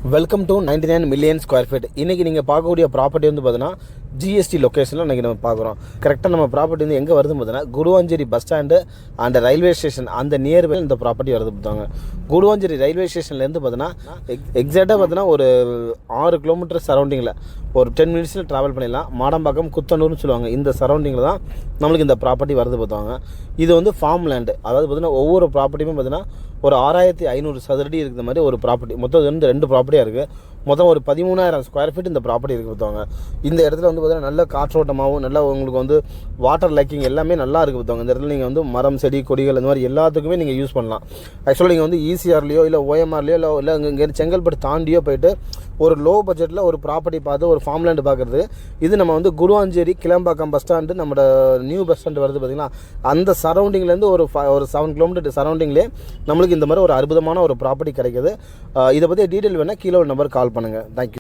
Welcome to 99 million square feet. இன்றைக்கி நீங்கள் பார்க்கக்கூடிய ப்ராப்பர்ட்டி வந்து பார்த்தீங்கன்னா ஜிஎஸ்டி லொக்கேஷனில் இன்றைக்கி நம்ம பார்க்குறோம். கரெக்டாக நம்ம ப்ராப்பர்ட்டி வந்து எங்கே வருதுன்னு பார்த்தீங்கன்னா Guduvancheri bus stand and railway station அந்த நியர்பை இந்த ப்ராப்பர்ட்டி வருது பார்த்தாங்க. குடுவாஞ்சேரி ரயில்வே ஸ்டேஷன்லேருந்து பார்த்தீங்கன்னா எக்ஸாக்டாக பார்த்தீங்கன்னா ஒரு 6 கிலோமீட்டர் சரௌண்டிங்கில் ஒரு 10 மினிட்ஸில் ட்ராவல் பண்ணிடலாம். மாடம்பாக்கம் குத்தனூர்னு சொல்லுவாங்க. இந்த சரௌண்டிங்கில் தான் நம்மளுக்கு இந்த ப்ராப்பர்ட்டி வருது பார்த்தாங்க. இது வந்து ஃபார்ம் லேண்டு, அதாவது பார்த்தீங்கன்னா ஒவ்வொரு ப்ராப்பர்ட்டியுமே பார்த்தீங்கன்னா ஒரு 6500 சதுரடி இருக்கிற மாதிரி ஒரு ப்ராப்பர்ட்டி. மொத்தம் வந்து 2 ப்ராப்பர்ட்டியாக இருக்குது. மொத்தம் ஒரு 13,000 ஸ்கொயர் ஃபீட் இந்த ப்ராப்பர்ட்டி இருக்குது பார்த்தாங்க. இந்த இடத்துல வந்து பார்த்தீங்கன்னா நல்ல காற்றோட்டமாகவும் நல்ல உங்களுக்கு வந்து வாட்டர் லைக்கிங் எல்லாமே நல்லா இருக்குது பார்த்தாங்க. இந்த இடத்துல நீங்கள் வந்து மரம் செடி கொடிகள் இந்த மாதிரி எல்லாத்துக்குமே நீங்கள் யூஸ் பண்ணலாம். ஆக்சுவலாக நீங்கள் வந்து ஈசிஆர்லையோ இல்லை ஓஎம்ஆர்லையோ இல்லை இங்கே செங்கல்பட்டு தாண்டியோ போயிட்டு ஒரு லோ பட்ஜெட்டில் ஒரு ப்ராப்பர்ட்டி பார்த்து ஒரு ஃபார்ம் லேண்டு பார்க்குறது. இது நம்ம வந்து குடுவாஞ்சேரி கிளம்பாக்கம் பஸ் ஸ்டாண்டு நம்மளோட நியூ பஸ் ஸ்டாண்டு வருது பார்த்திங்கன்னா அந்த சரௌண்டிங்லேருந்து ஒரு 7 கிலோமீட்டர் சரௌண்டிங்லேயே நம்மளுக்கு இந்த மாதிரி ஒரு அற்புதமான ஒரு ப்ராப்பர்ட்டி கிடைக்கிது. இதை பற்றி டீட்டெயில் வேணால் கீழே ஒரு நம்பர் கால் பண்ணுங்கள். தேங்க்யூ.